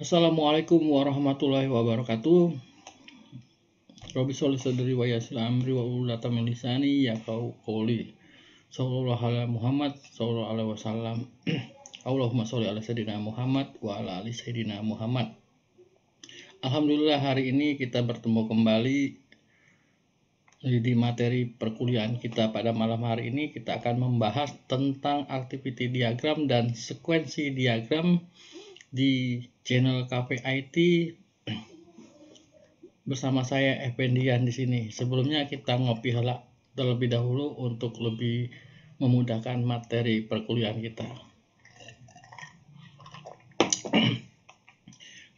Assalamualaikum warahmatullahi wabarakatuh. Rabbi sholli sadri wa yassir amri wa ulata min lisani yafqahu qawli. Sallallahu ala Muhammad sallallahu alaihi wasallam. Allahumma sholli ala sayyidina Muhammad wa ala ali sayyidina Muhammad. Alhamdulillah, hari ini kita bertemu kembali di materi perkuliahan kita. Pada malam hari ini kita akan membahas tentang activity diagram dan sekuensi diagram di channel Cafe IT bersama saya Effendian di sini. Sebelumnya kita ngopi terlebih dahulu untuk lebih memudahkan materi perkuliahan kita.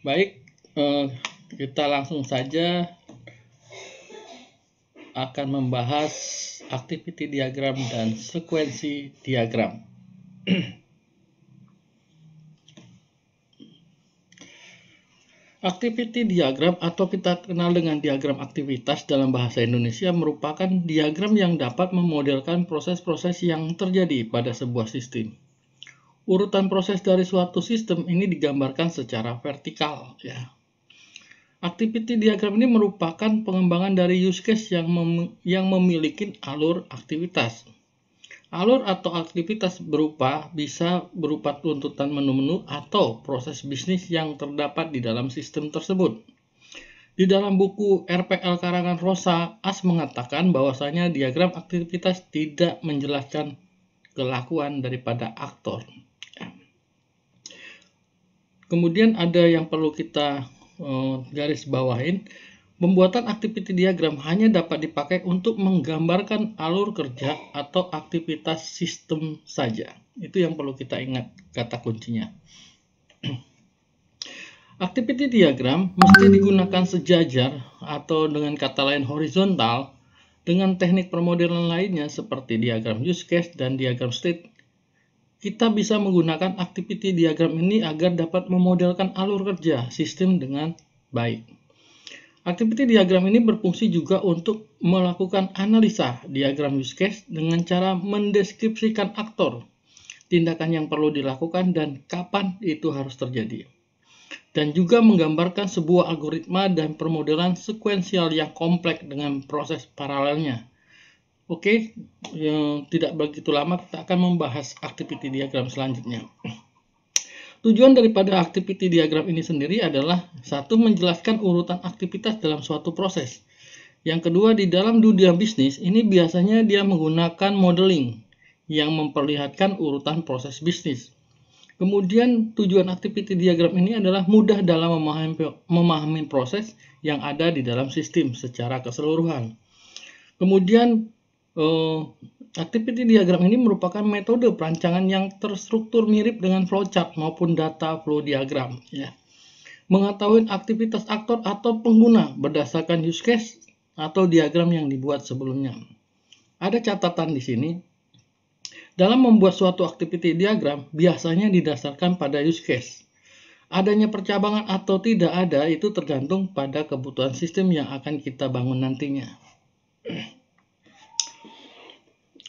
Baik, kita langsung saja akan membahas activity diagram dan sekuensi diagram. Activity diagram atau kita kenal dengan diagram aktivitas dalam bahasa Indonesia merupakan diagram yang dapat memodelkan proses-proses yang terjadi pada sebuah sistem. Urutan proses dari suatu sistem ini digambarkan secara vertikal, ya. Activity diagram ini merupakan pengembangan dari use case yang memiliki alur aktivitas. Alur atau aktivitas bisa berupa tuntutan menu-menu atau proses bisnis yang terdapat di dalam sistem tersebut. Di dalam buku RPL karangan Rosa As mengatakan bahwasanya diagram aktivitas tidak menjelaskan kelakuan daripada aktor. Kemudian ada yang perlu kita garis bawahin. Pembuatan activity diagram hanya dapat dipakai untuk menggambarkan alur kerja atau aktivitas sistem saja. Itu yang perlu kita ingat kata kuncinya. Activity diagram mesti digunakan sejajar atau dengan kata lain horizontal dengan teknik permodelan lainnya seperti diagram use case dan diagram state. Kita bisa menggunakan activity diagram ini agar dapat memodelkan alur kerja sistem dengan baik. Activity diagram ini berfungsi juga untuk melakukan analisa diagram use case dengan cara mendeskripsikan aktor, tindakan yang perlu dilakukan dan kapan itu harus terjadi. Dan juga menggambarkan sebuah algoritma dan permodelan sekuensial yang kompleks dengan proses paralelnya. Oke, tidak begitu lama kita akan membahas activity diagram selanjutnya. Tujuan daripada activity diagram ini sendiri adalah satu, menjelaskan urutan aktivitas dalam suatu proses. Yang kedua, di dalam dunia bisnis ini biasanya dia menggunakan modeling yang memperlihatkan urutan proses bisnis. Kemudian tujuan activity diagram ini adalah mudah dalam memahami proses yang ada di dalam sistem secara keseluruhan. Kemudian activity diagram ini merupakan metode perancangan yang terstruktur mirip dengan flowchart maupun data flow diagram. Ya. Mengetahui aktivitas aktor atau pengguna berdasarkan use case atau diagram yang dibuat sebelumnya. Ada catatan di sini. Dalam membuat suatu activity diagram biasanya didasarkan pada use case. Adanya percabangan atau tidak ada itu tergantung pada kebutuhan sistem yang akan kita bangun nantinya.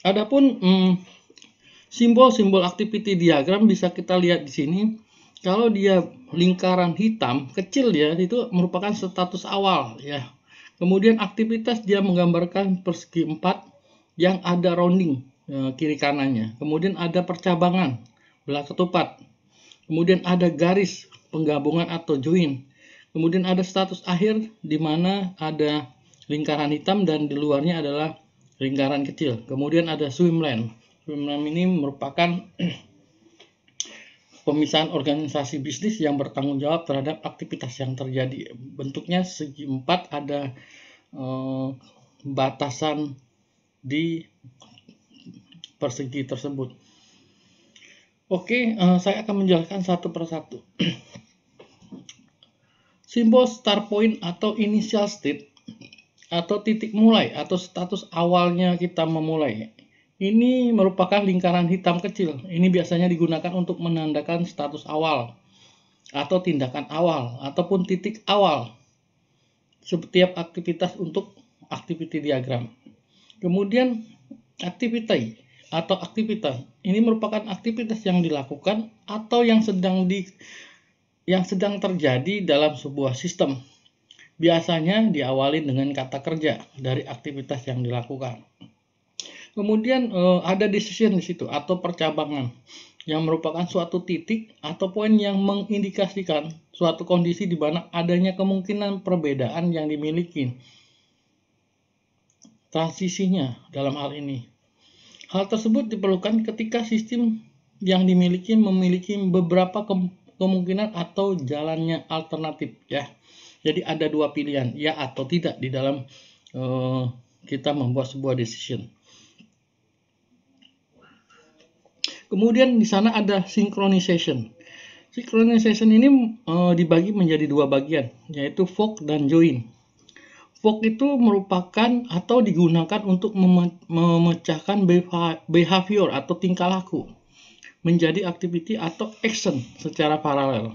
Adapun simbol-simbol activity diagram bisa kita lihat di sini. Kalau dia lingkaran hitam kecil ya, itu merupakan status awal ya. Kemudian aktivitas dia menggambarkan persegi 4 yang ada rounding kiri kanannya. Kemudian ada percabangan belah ketupat. Kemudian ada garis penggabungan atau join. Kemudian ada status akhir di mana ada lingkaran hitam dan di luarnya adalah lingkaran kecil. Kemudian ada swimlane. Swimlane ini merupakan pemisahan organisasi bisnis yang bertanggung jawab terhadap aktivitas yang terjadi. Bentuknya segi 4, ada batasan di persegi tersebut. Oke, saya akan menjelaskan satu persatu. Simbol start point atau initial state atau titik mulai atau status awalnya kita memulai. Ini merupakan lingkaran hitam kecil. Ini biasanya digunakan untuk menandakan status awal atau tindakan awal ataupun titik awal setiap aktivitas untuk activity diagram. Kemudian activity atau aktivitas ini merupakan aktivitas yang dilakukan atau yang sedang terjadi dalam sebuah sistem. Biasanya diawali dengan kata kerja dari aktivitas yang dilakukan. Kemudian ada decision di situ atau percabangan yang merupakan suatu titik atau poin yang mengindikasikan suatu kondisi di mana adanya kemungkinan perbedaan yang dimiliki. Transisinya dalam hal ini. Hal tersebut diperlukan ketika sistem yang dimiliki memiliki beberapa kemungkinan atau jalannya alternatif ya. Jadi ada dua pilihan, ya atau tidak di dalam kita membuat sebuah decision. Kemudian di sana ada synchronization. Synchronization ini dibagi menjadi dua bagian, yaitu fork dan join. Fork itu merupakan atau digunakan untuk memecahkan behavior atau tingkah laku menjadi activity atau action secara paralel.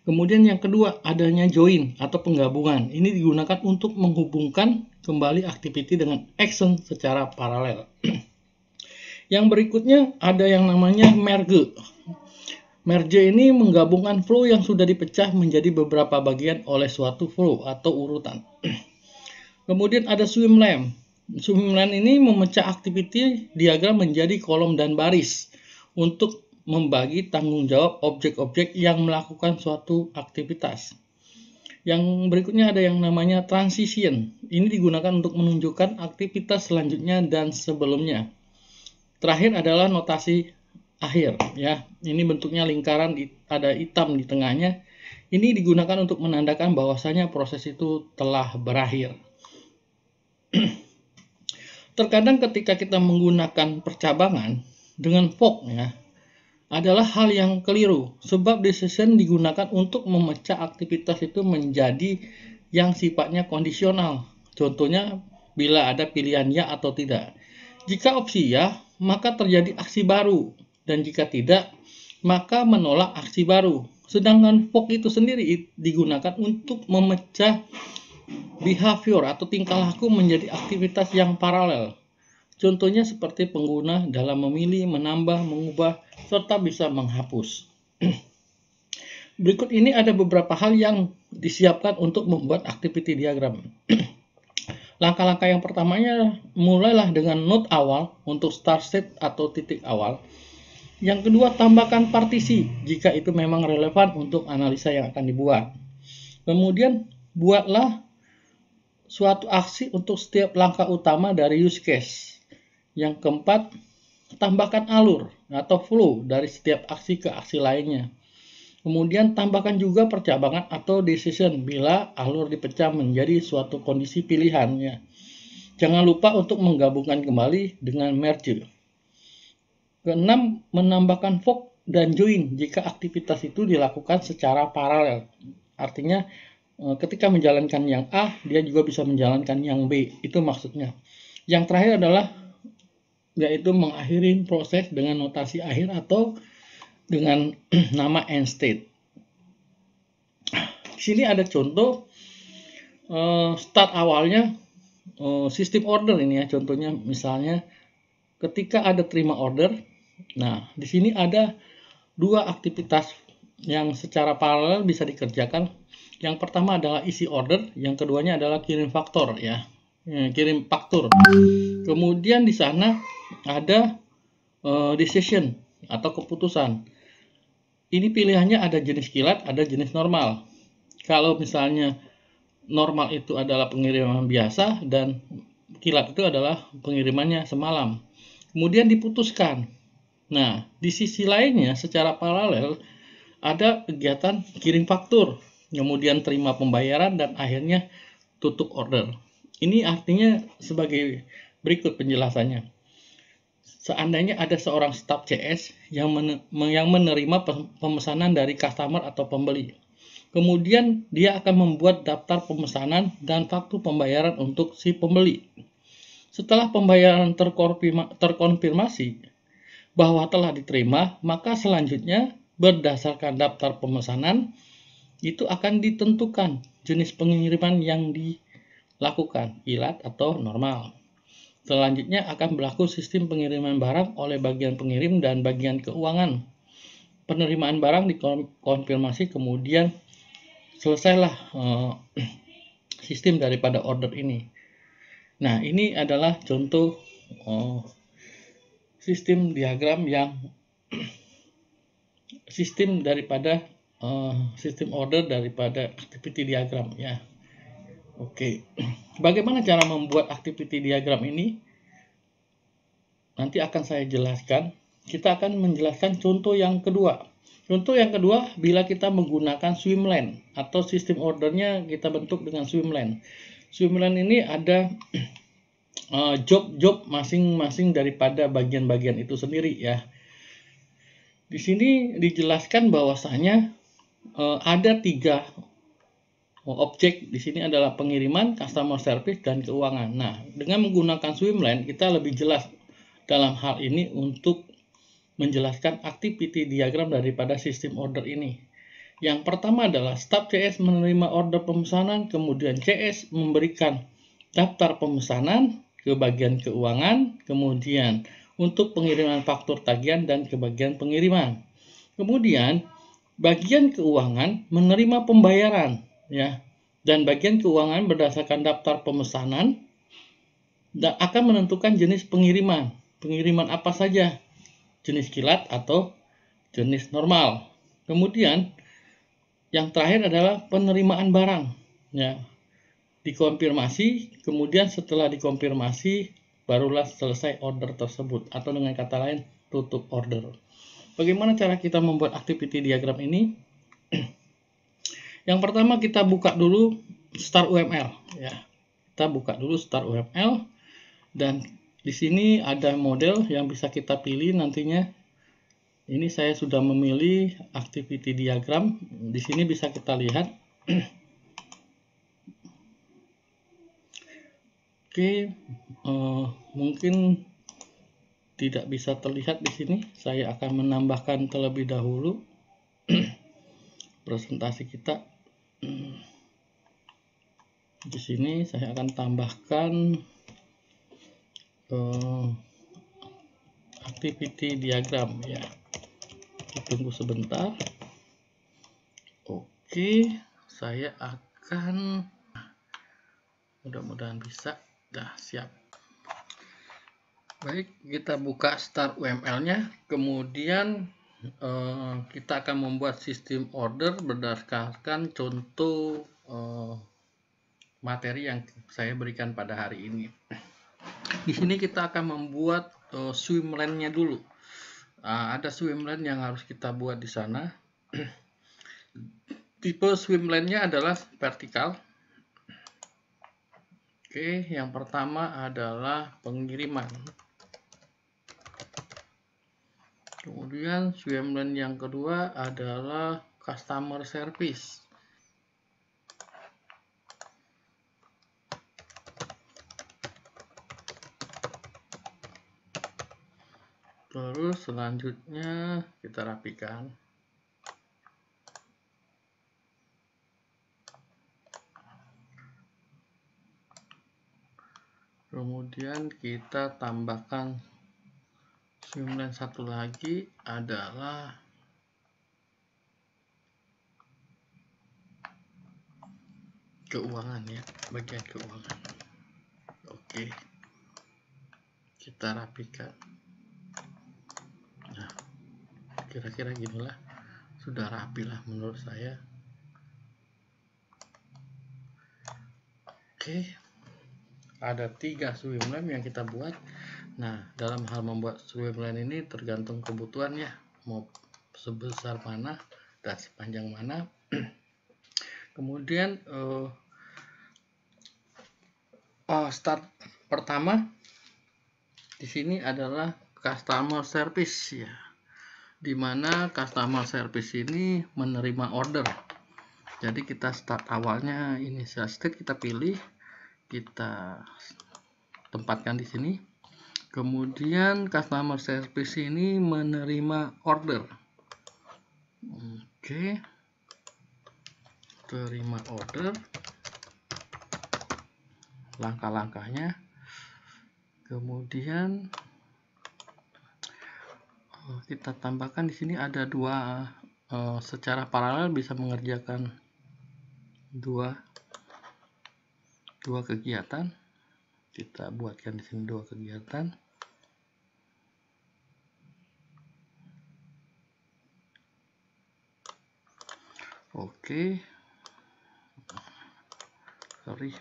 Kemudian yang kedua adanya join atau penggabungan. Ini digunakan untuk menghubungkan kembali activity dengan action secara paralel. Yang berikutnya ada yang namanya merge. Merge ini menggabungkan flow yang sudah dipecah menjadi beberapa bagian oleh suatu flow atau urutan. Kemudian ada swim lane. Swim lane ini memecah activity diagram menjadi kolom dan baris untuk membagi tanggung jawab objek-objek yang melakukan suatu aktivitas. Yang berikutnya ada yang namanya transition. Ini digunakan untuk menunjukkan aktivitas selanjutnya dan sebelumnya. Terakhir adalah notasi akhir ya. Ini bentuknya lingkaran, ada hitam di tengahnya. Ini digunakan untuk menandakan bahwasanya proses itu telah berakhir. Terkadang ketika kita menggunakan percabangan dengan fork ya, adalah hal yang keliru sebab decision digunakan untuk memecah aktivitas itu menjadi yang sifatnya kondisional. Contohnya bila ada pilihan ya atau tidak. Jika opsi ya, maka terjadi aksi baru, dan jika tidak, maka menolak aksi baru. Sedangkan fork itu sendiri digunakan untuk memecah behavior atau tingkah laku menjadi aktivitas yang paralel. Contohnya seperti pengguna dalam memilih, menambah, mengubah, serta bisa menghapus. Berikut ini ada beberapa hal yang disiapkan untuk membuat activity diagram. Langkah-langkah yang pertamanya, mulailah dengan node awal untuk start state atau titik awal. Yang kedua, tambahkan partisi jika itu memang relevan untuk analisa yang akan dibuat. Kemudian, buatlah suatu aksi untuk setiap langkah utama dari use case. Yang keempat, tambahkan alur atau flow dari setiap aksi ke aksi lainnya. Kemudian tambahkan juga percabangan atau decision bila alur dipecah menjadi suatu kondisi pilihannya. Jangan lupa untuk menggabungkan kembali dengan merge. Keenam, menambahkan fork dan join jika aktivitas itu dilakukan secara paralel. Artinya ketika menjalankan yang A, dia juga bisa menjalankan yang B. Itu maksudnya. Yang terakhir adalah yaitu mengakhiri proses dengan notasi akhir atau dengan nama end state. Di sini ada contoh start awalnya sistem order ini ya. Contohnya misalnya ketika ada terima order. Nah, di sini ada dua aktivitas yang secara paralel bisa dikerjakan. Yang pertama adalah isi order, yang keduanya adalah kirim faktur ya. Kirim faktur. Kemudian di sana ada decision atau keputusan. Ini pilihannya ada jenis kilat, ada jenis normal. Kalau misalnya normal itu adalah pengiriman biasa dan kilat itu adalah pengirimannya semalam. Kemudian diputuskan. Nah, di sisi lainnya secara paralel ada kegiatan kirim faktur, kemudian terima pembayaran dan akhirnya tutup order. Ini artinya sebagai berikut penjelasannya. Seandainya ada seorang staf CS yang menerima pemesanan dari customer atau pembeli. Kemudian dia akan membuat daftar pemesanan dan faktur pembayaran untuk si pembeli. Setelah pembayaran terkonfirmasi bahwa telah diterima, maka selanjutnya berdasarkan daftar pemesanan itu akan ditentukan jenis pengiriman yang dilakukan, ilat atau normal. Selanjutnya akan berlaku sistem pengiriman barang oleh bagian pengirim dan bagian keuangan. Penerimaan barang dikonfirmasi, kemudian selesailah sistem daripada order ini. Nah, ini adalah contoh sistem diagram yang sistem daripada sistem order daripada activity diagram ya. Oke. Bagaimana cara membuat activity diagram ini? Nanti akan saya jelaskan. Kita akan menjelaskan contoh yang kedua. Contoh yang kedua, bila kita menggunakan swimlane atau sistem ordernya kita bentuk dengan swimlane. Swimlane ini ada job-job masing-masing daripada bagian-bagian itu sendiri ya. Di sini dijelaskan bahwasanya ada 3 objek. Di sini adalah pengiriman, customer service, dan keuangan. Nah, dengan menggunakan swimlane kita lebih jelas dalam hal ini untuk menjelaskan activity diagram daripada sistem order ini. Yang pertama adalah staf CS menerima order pemesanan, kemudian CS memberikan daftar pemesanan ke bagian keuangan, kemudian untuk pengiriman faktur tagihan dan ke bagian pengiriman. Kemudian bagian keuangan menerima pembayaran ya, dan bagian keuangan berdasarkan daftar pemesanan dan akan menentukan jenis pengiriman. Pengiriman apa saja? Jenis kilat atau jenis normal. Kemudian yang terakhir adalah penerimaan barang ya. Dikonfirmasi, kemudian setelah dikonfirmasi barulah selesai order tersebut, atau dengan kata lain tutup order. Bagaimana cara kita membuat activity diagram ini? Yang pertama kita buka dulu Start UML ya. Kita buka dulu Start UML dan di sini ada model yang bisa kita pilih nantinya. Ini saya sudah memilih activity diagram. Di sini bisa kita lihat. Oke, mungkin tidak bisa terlihat di sini. Saya akan menambahkan terlebih dahulu presentasi kita. Di sini saya akan tambahkan activity diagram ya. Tunggu sebentar. Oke, saya akan mudah-mudahan bisa. Dah siap. Baik, kita buka Start UML-nya. Kemudian kita akan membuat sistem order berdasarkan contoh materi yang saya berikan pada hari ini. Di sini kita akan membuat swimlane-nya dulu. Ada swimlane yang harus kita buat di sana. Tipe swimlane-nya adalah vertikal. Oke, yang pertama adalah pengiriman. Kemudian swimlane yang kedua adalah customer service. Terus selanjutnya kita rapikan. Kemudian kita tambahkan swimlane satu lagi adalah keuangan ya, bagian keuangan. Oke, kita rapikan. Nah, kira-kira ginilah, sudah rapi lah menurut saya. Oke, ada 3 swimlane yang kita buat. Nah, dalam hal membuat swimlane ini tergantung kebutuhannya, mau sebesar mana dan sepanjang mana. Kemudian start pertama di sini adalah customer service ya, dimana customer service ini menerima order. Jadi kita start awalnya initial state kita pilih, kita tempatkan di sini. Kemudian customer service ini menerima order. Oke. Terima order. Langkah-langkahnya. Kemudian kita tambahkan di sini ada dua, secara paralel bisa mengerjakan dua kegiatan. Kita buatkan di sini dua kegiatan. Oke. Sorry.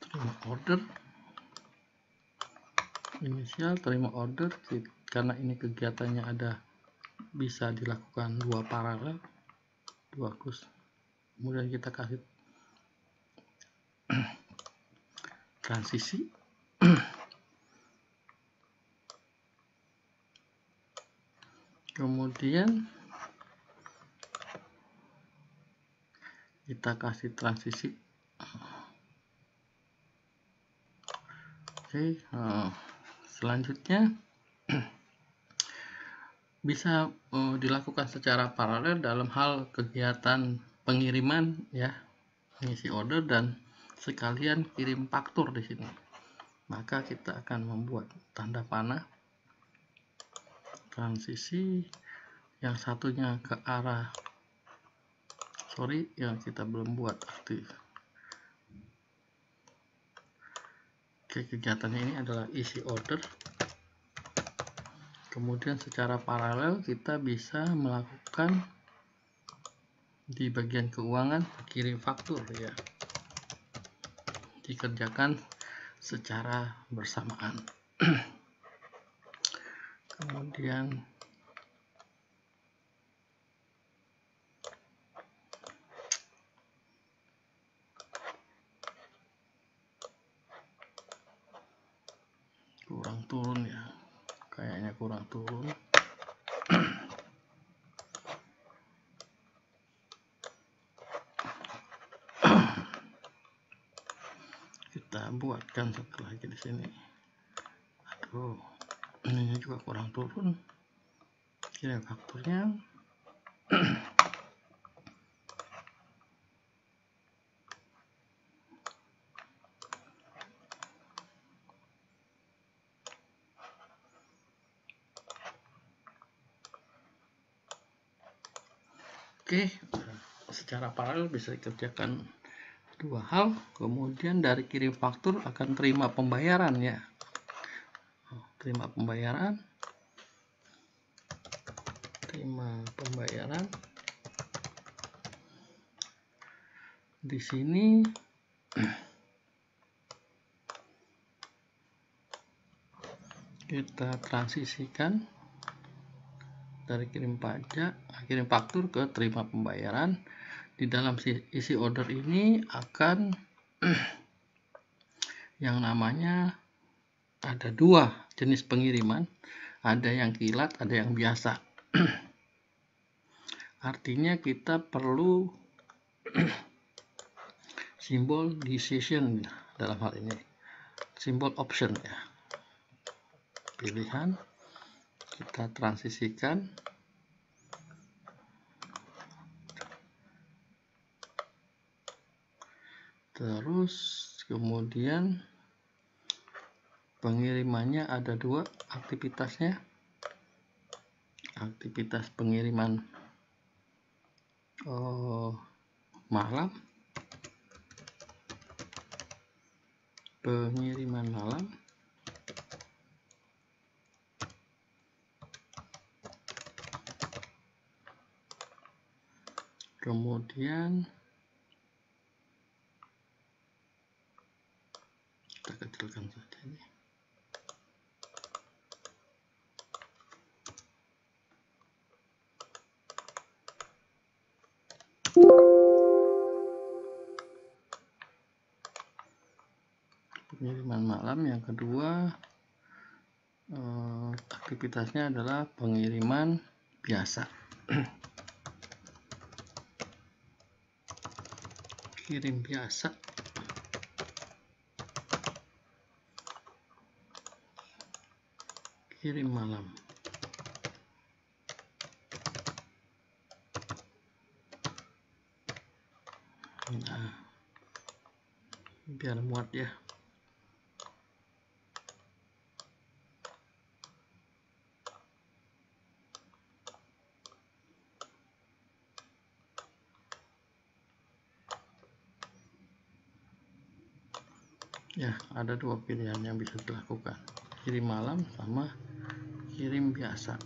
Terima order. Inisial terima order, karena ini kegiatannya ada bisa dilakukan dua paralel, dua kus. Kemudian kita kasih transisi. Kemudian kita kasih transisi. Oke, selanjutnya bisa dilakukan secara paralel dalam hal kegiatan pengiriman, ya, mengisi order dan sekalian kirim faktur di sini. Maka kita akan membuat tanda panah transisi, yang satunya ke arah, yang kita belum buat aktif. Oke, kegiatannya ini adalah isi order. Kemudian secara paralel kita bisa melakukan di bagian keuangan kirim faktur, ya, dikerjakan secara bersamaan. Kemudian kurang turun, ya, kayaknya kurang turun. Kita buatkan satu lagi di sini. Aduh, ini juga kurang turun. Kirim fakturnya. Oke, secara paralel bisa dikerjakan dua hal. Kemudian dari kirim faktur akan terima pembayaran, ya, terima pembayaran, di sini. Kita transisikan dari kirim faktur ke terima pembayaran. Di dalam isi order ini akan yang namanya ada dua jenis pengiriman, ada yang kilat, ada yang biasa. Artinya kita perlu simbol decision dalam hal ini, simbol option, ya, pilihan. Kita transisikan. Terus kemudian pengirimannya ada dua aktivitasnya. Aktivitas pengiriman malam, kemudian malam. Yang kedua, aktivitasnya adalah pengiriman biasa. Kirim biasa. Kirim malam. Nah, biar muat ya. Ya, ada dua pilihan yang bisa dilakukan, kirim malam sama kirim biasa.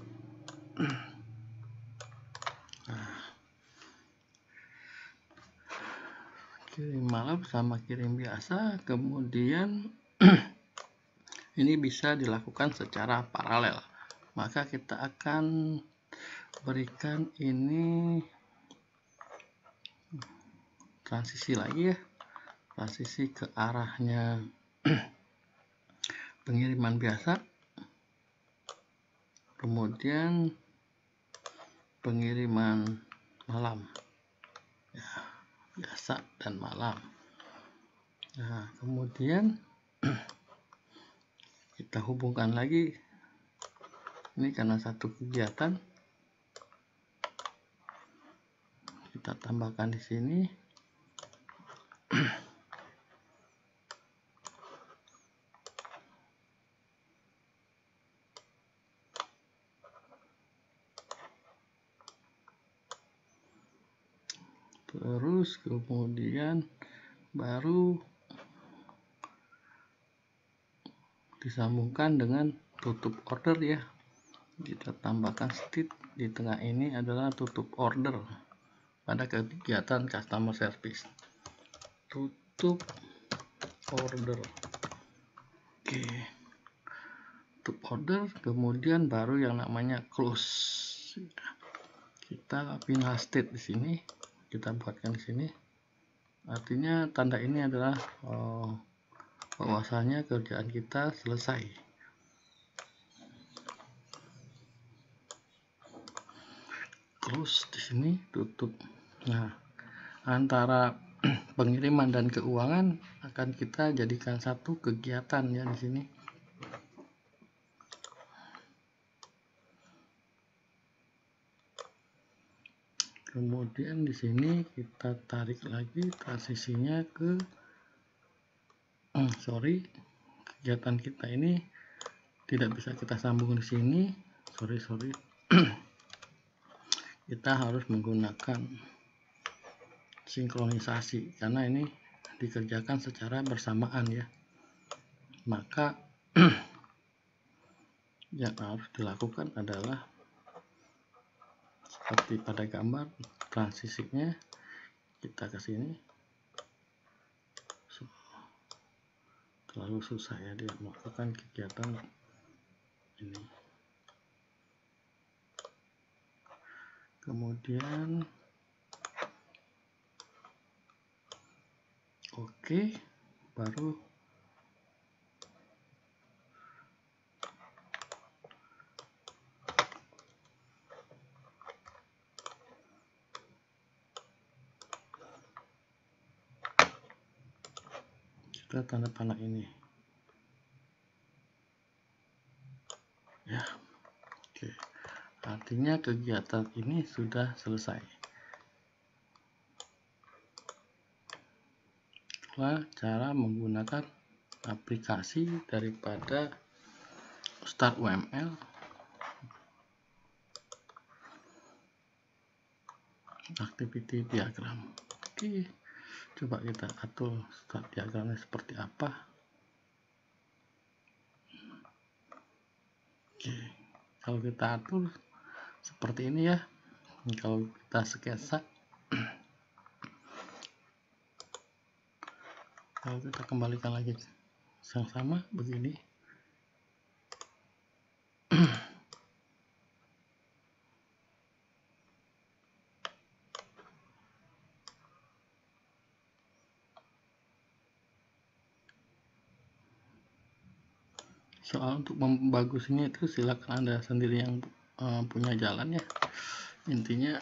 Nah, kirim malam sama kirim biasa, kemudian ini bisa dilakukan secara paralel. Maka kita akan berikan ini transisi lagi ya, transisi ke arahnya pengiriman biasa, kemudian pengiriman malam ya, biasa dan malam. Nah, kemudian kita hubungkan lagi ini karena satu kegiatan, kita tambahkan di sini. Terus kemudian baru disambungkan dengan tutup order ya. Kita tambahkan state di tengah ini adalah tutup order pada kegiatan customer service. Tutup order. Oke. Tutup order, kemudian baru yang namanya close. Kita pindah state di sini. Kita buatkan di sini. Artinya tanda ini adalah bahwasanya kerjaan kita selesai. Close di sini, tutup. Nah, antara pengiriman dan keuangan akan kita jadikan satu kegiatan ya di sini. Kemudian di sini kita tarik lagi transisinya ke kegiatan kita ini tidak bisa kita sambung di sini. Sorry. Kita harus menggunakan sinkronisasi karena ini dikerjakan secara bersamaan ya. Maka yang harus dilakukan adalah seperti pada gambar transisinya, kita ke sini. Terlalu susah ya dia melakukan kegiatan ini. Kemudian oke, baru kita tanda panah ini ya. Oke, artinya kegiatan ini sudah selesai. Itulah cara menggunakan aplikasi daripada Start UML activity diagram. Oke, coba kita atur start diagramnya seperti apa. Oke, kalau kita atur seperti ini ya. Kalau kita sketsa, kalau kita kembalikan lagi yang sama begini. Soal untuk membagusinya itu silakan Anda sendiri yang punya jalan ya. Intinya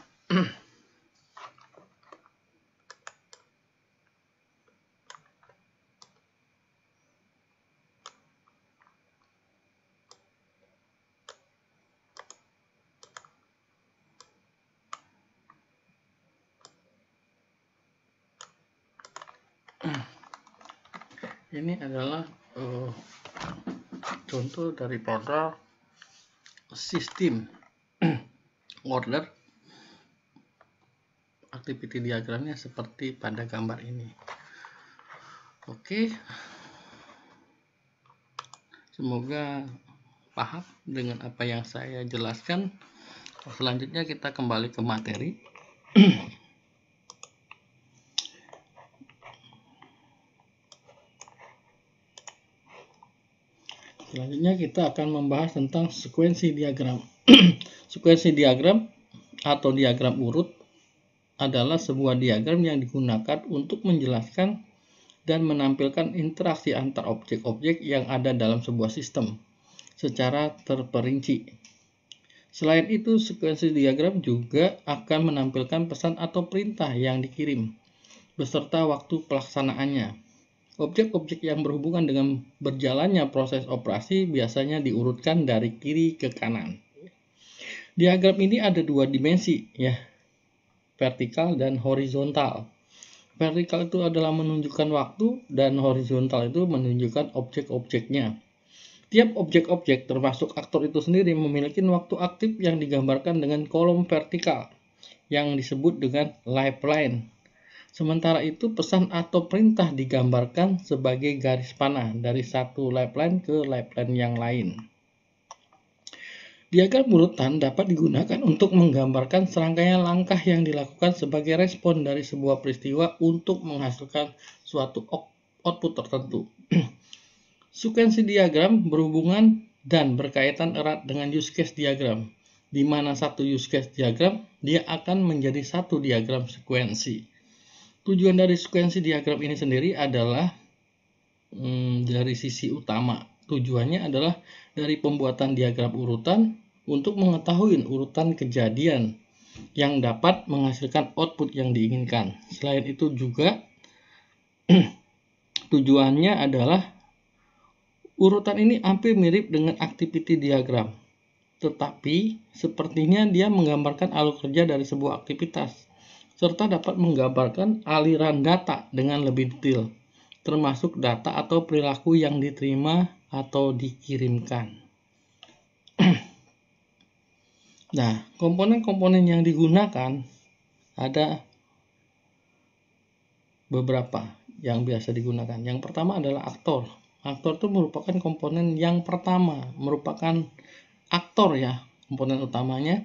ini adalah contoh daripada sistem order activity diagramnya seperti pada gambar ini. Oke, semoga paham dengan apa yang saya jelaskan. Selanjutnya kita kembali ke materi. Selanjutnya kita akan membahas tentang sekuensi diagram. Sekuensi diagram atau diagram urut adalah sebuah diagram yang digunakan untuk menjelaskan dan menampilkan interaksi antar objek-objek yang ada dalam sebuah sistem secara terperinci. Selain itu, sekuensi diagram juga akan menampilkan pesan atau perintah yang dikirim beserta waktu pelaksanaannya. Objek-objek yang berhubungan dengan berjalannya proses operasi biasanya diurutkan dari kiri ke kanan. Diagram ini ada dua dimensi, ya, vertikal dan horizontal. Vertikal itu adalah menunjukkan waktu dan horizontal itu menunjukkan objek-objeknya. Tiap objek-objek termasuk aktor itu sendiri memiliki waktu aktif yang digambarkan dengan kolom vertikal yang disebut dengan lifeline. Sementara itu pesan atau perintah digambarkan sebagai garis panah dari satu lifeline ke lifeline yang lain. Diagram urutan dapat digunakan untuk menggambarkan serangkaian langkah yang dilakukan sebagai respon dari sebuah peristiwa untuk menghasilkan suatu output tertentu. Sekuensi diagram berhubungan dan berkaitan erat dengan use case diagram, di mana satu use case diagram dia akan menjadi satu diagram sekuensi. Tujuan dari sekuensi diagram ini sendiri adalah dari sisi utama. Tujuannya adalah dari pembuatan diagram urutan untuk mengetahui urutan kejadian yang dapat menghasilkan output yang diinginkan. Selain itu juga tujuannya adalah urutan ini hampir mirip dengan activity diagram, tetapi sepertinya dia menggambarkan alur kerja dari sebuah aktivitas serta dapat menggambarkan aliran data dengan lebih detail, termasuk data atau perilaku yang diterima atau dikirimkan. Nah, komponen-komponen yang digunakan ada beberapa yang biasa digunakan. Yang pertama adalah aktor. Aktor itu merupakan komponen yang pertama, merupakan aktor ya, komponen utamanya.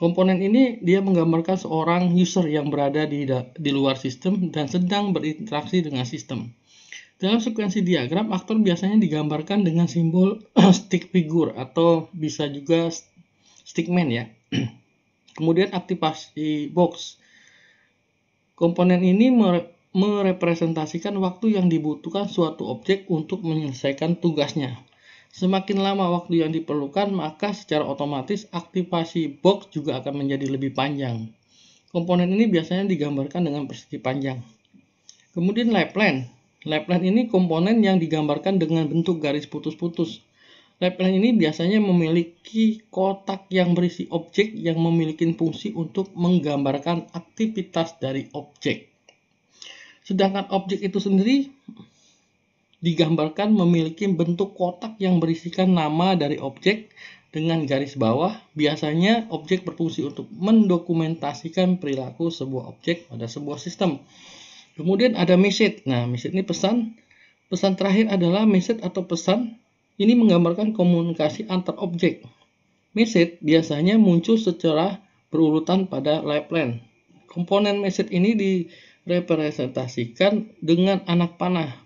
Komponen ini dia menggambarkan seorang user yang berada di luar sistem dan sedang berinteraksi dengan sistem. Dalam sekuensi diagram, aktor biasanya digambarkan dengan simbol stick figure atau bisa juga stickman ya. Kemudian aktivasi box. Komponen ini merepresentasikan waktu yang dibutuhkan suatu objek untuk menyelesaikan tugasnya. Semakin lama waktu yang diperlukan, maka secara otomatis aktivasi box juga akan menjadi lebih panjang. Komponen ini biasanya digambarkan dengan persegi panjang. Kemudian lifeline. Lifeline ini komponen yang digambarkan dengan bentuk garis putus-putus. Lifeline ini biasanya memiliki kotak yang berisi objek yang memiliki fungsi untuk menggambarkan aktivitas dari objek. Sedangkan objek itu sendiri digambarkan memiliki bentuk kotak yang berisikan nama dari objek dengan garis bawah. Biasanya objek berfungsi untuk mendokumentasikan perilaku sebuah objek pada sebuah sistem. Kemudian ada message. Nah, message ini pesan. Pesan terakhir adalah message atau pesan. Ini menggambarkan komunikasi antar objek. Message biasanya muncul secara berurutan pada lifeline. Komponen message ini direpresentasikan dengan anak panah.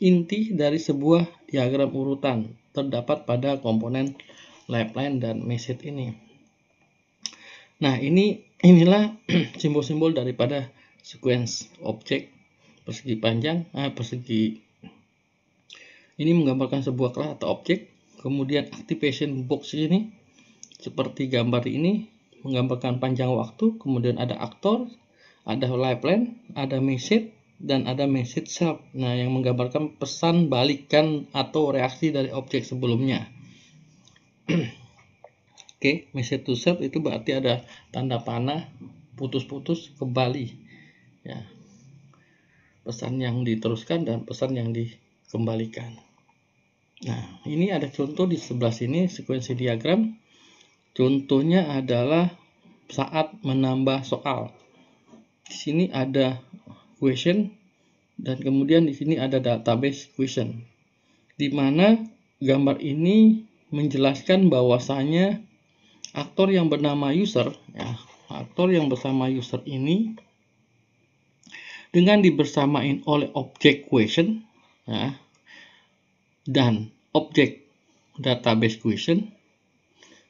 Inti dari sebuah diagram urutan terdapat pada komponen lifeline dan message ini. Nah, inilah simbol-simbol daripada sequence objek persegi panjang, persegi ini menggambarkan sebuah kelas atau objek. Kemudian activation box ini seperti gambar ini menggambarkan panjang waktu, kemudian ada aktor, ada lifeline, ada message, dan ada message self. Nah, yang menggambarkan pesan balikan atau reaksi dari objek sebelumnya. Oke, message to self itu berarti ada tanda panah, putus-putus, kembali. Ya, pesan yang diteruskan dan pesan yang dikembalikan. Nah, ini ada contoh di sebelah sini, sekuensi diagram. Contohnya adalah saat menambah soal. Di sini ada question dan kemudian di sini ada database question. Di mana gambar ini menjelaskan bahwasanya aktor yang bernama user, ya, aktor yang bersama user ini dengan dibersamain oleh objek question, ya, dan objek database question,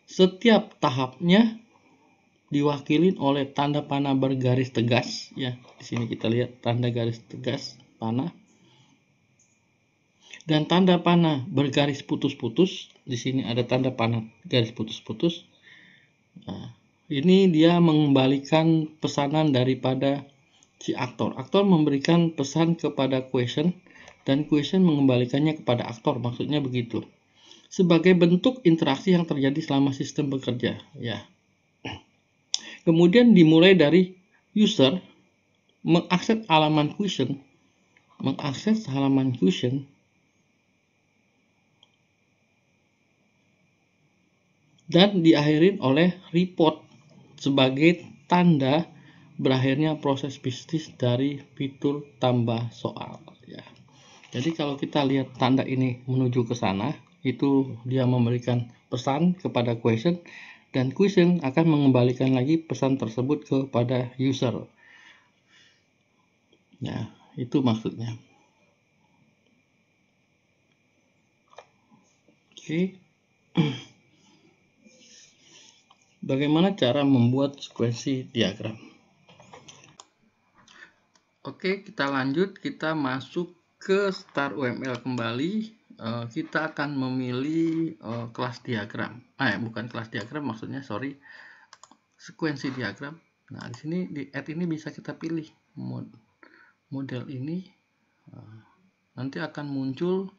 setiap tahapnya diwakili oleh tanda panah bergaris tegas. Ya, di sini kita lihat tanda garis tegas panah. Dan tanda panah bergaris putus-putus. Di sini ada tanda panah garis putus-putus. Nah, ini dia mengembalikan pesanan daripada si aktor. Aktor memberikan pesan kepada question dan question mengembalikannya kepada aktor. Maksudnya begitu. Sebagai bentuk interaksi yang terjadi selama sistem bekerja. Ya. Kemudian dimulai dari user mengakses halaman question, dan diakhirin oleh report sebagai tanda berakhirnya proses bisnis dari fitur tambah soal. Ya. Jadi kalau kita lihat tanda ini menuju ke sana, itu dia memberikan pesan kepada question, dan question akan mengembalikan lagi pesan tersebut kepada user. Ya, itu maksudnya. Oke. Bagaimana cara membuat sekuensi diagram? Oke, kita lanjut. Kita masuk ke Start UML kembali. Kita akan memilih kelas diagram. Bukan kelas diagram, maksudnya sekuensi diagram. Nah, di sini di add ini bisa kita pilih model ini. Nanti akan muncul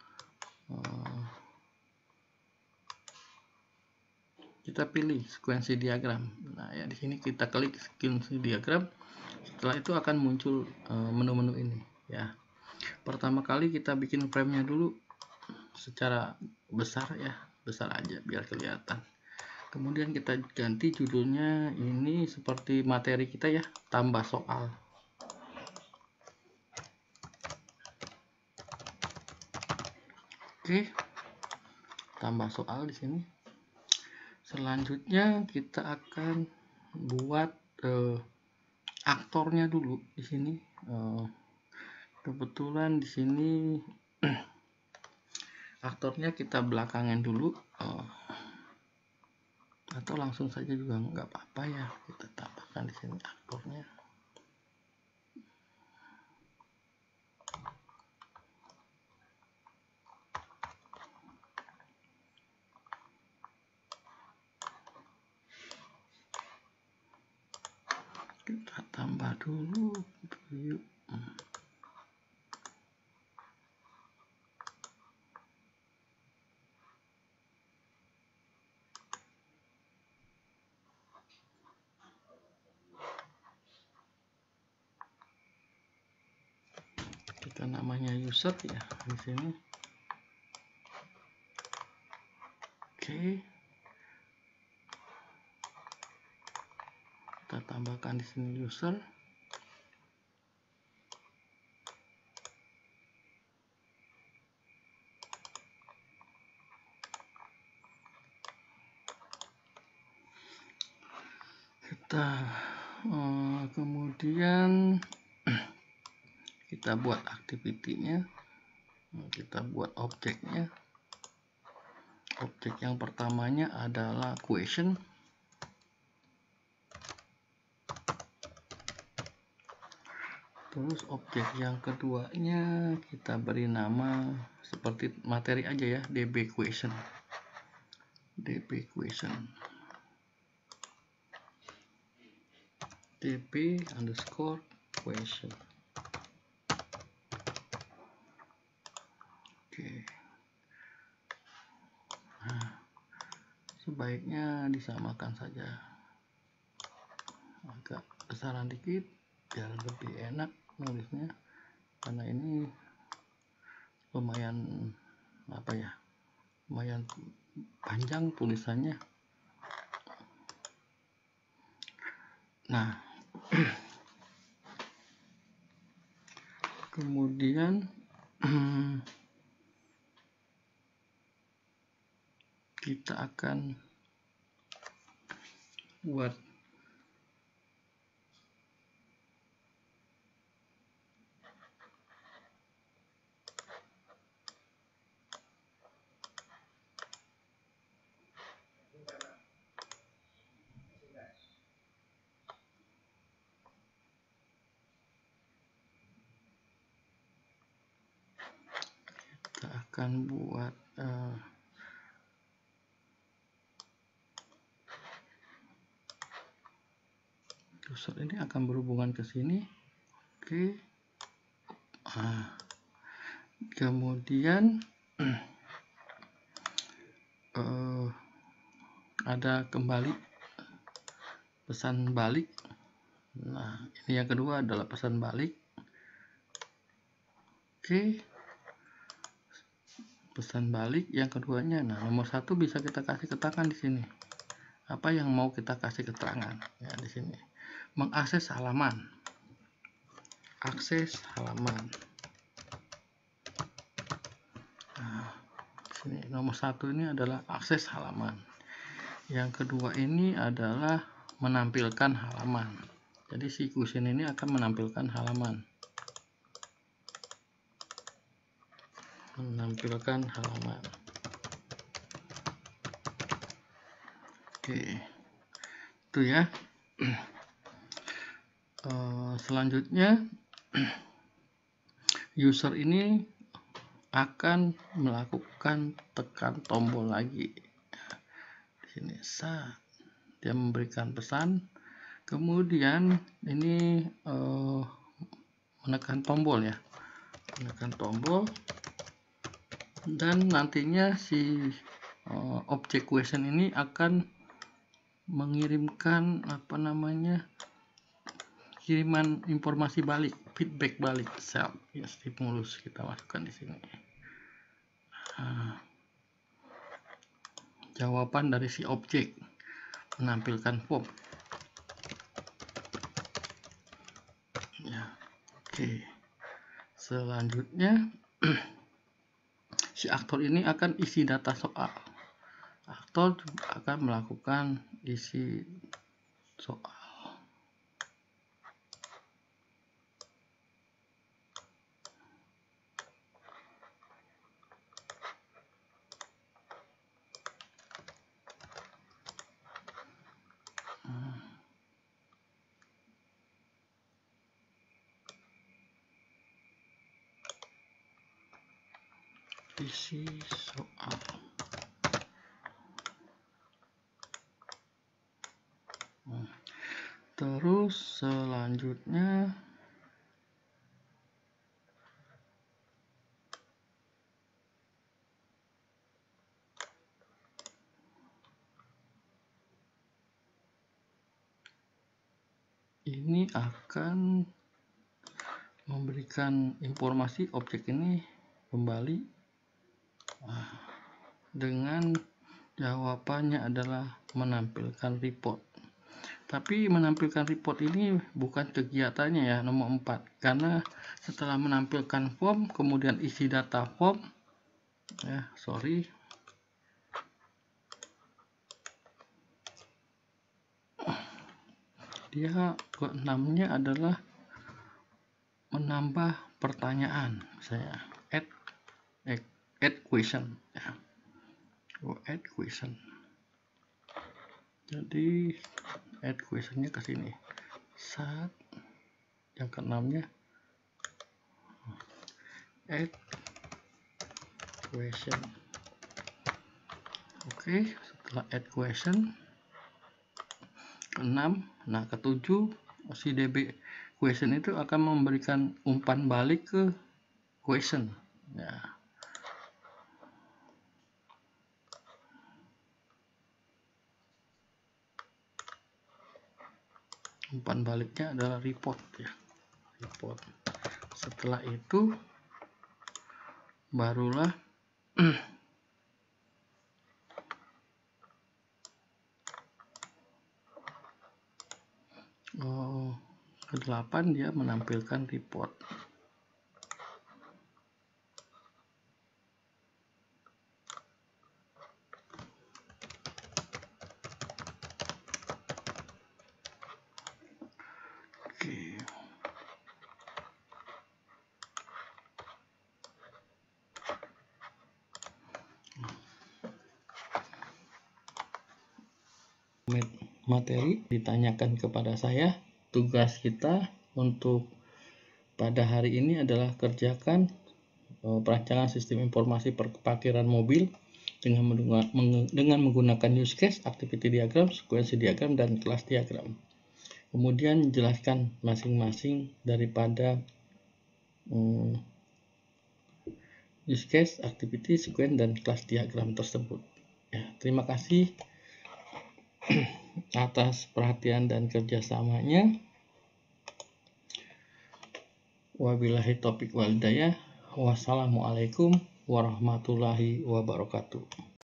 kita pilih sekuensi diagram. Nah, ya di sini kita klik sekuensi diagram. Setelah itu akan muncul menu-menu ini, ya. Pertama kali kita bikin frame-nya dulu secara besar, ya, besar aja biar kelihatan. Kemudian kita ganti judulnya ini seperti materi kita, ya, tambah soal. Oke, tambah soal di sini. Selanjutnya kita akan buat aktornya dulu di sini. Kebetulan di sini aktornya kita belakangin dulu, atau langsung saja juga nggak apa-apa, ya. Kita tambahkan di sini aktornya. Kita tambah dulu view. Kita namanya user, ya, di sini. Oke. Kita tambahkan di sini user. Kita kemudian kita buat activity-nya. Kita buat objeknya. Objek yang pertamanya adalah question. Terus objek yang keduanya kita beri nama seperti materi aja, ya, db question. dp question, dp underscore question. Oke. Nah, sebaiknya disamakan saja, agak besaran dikit biar lebih enak nulisnya, karena ini lumayan lumayan panjang tulisannya. Nah, kemudian kita akan buat user ini akan berhubungan ke sini. Oke. Kemudian ada kembali pesan balik. Nah, ini yang kedua adalah pesan balik. Oke. Pesan balik yang keduanya. Nah, nomor 1 bisa kita kasih keterangan di sini. Apa yang mau kita kasih keterangan? Ya, di sini. Mengakses halaman. Akses halaman. Nah, sini nomor 1 ini adalah akses halaman. Yang kedua ini adalah menampilkan halaman. Jadi si question ini akan menampilkan halaman. Menampilkan halaman. Oke. Itu ya. Selanjutnya user ini akan melakukan tekan tombol lagi. Di sini dia memberikan pesan, kemudian ini menekan tombol ya, menekan tombol, dan nantinya si object question ini akan mengirimkan kiriman informasi balik, feedback balik, self ya, stimulus kita masukkan di sini. Jawaban dari si objek menampilkan form. Ya, oke. Selanjutnya si aktor ini akan isi data soal. Aktor akan melakukan isi soal. Isi soal. Terus selanjutnya ini akan memberikan informasi objek ini kembali dengan jawabannya adalah menampilkan report. Tapi menampilkan report ini bukan kegiatannya ya, nomor 4, karena setelah menampilkan form kemudian isi data form ya, dia ke-6-nya adalah menambah pertanyaan, misalnya add question ya. Add question. Jadi add questionnya ke sini. Yang ke-6-nya add question. Oke, Setelah add question, ke-6, nah ke-7 si DB question itu akan memberikan umpan balik ke question. Ya. Umpan baliknya adalah report ya. Report. Setelah itu barulah ke-8 dia menampilkan report. Oke. Materi ditanyakan kepada saya, tugas kita untuk pada hari ini adalah kerjakan perancangan sistem informasi perparkiran mobil dengan menggunakan use case, activity diagram, sequence diagram, dan kelas diagram. Kemudian jelaskan masing-masing daripada use case, activity, sequence, dan kelas diagram tersebut. Ya, terima kasih atas perhatian dan kerjasamanya. Wabillahi taufiq wal hidayah. Wassalamualaikum warahmatullahi wabarakatuh.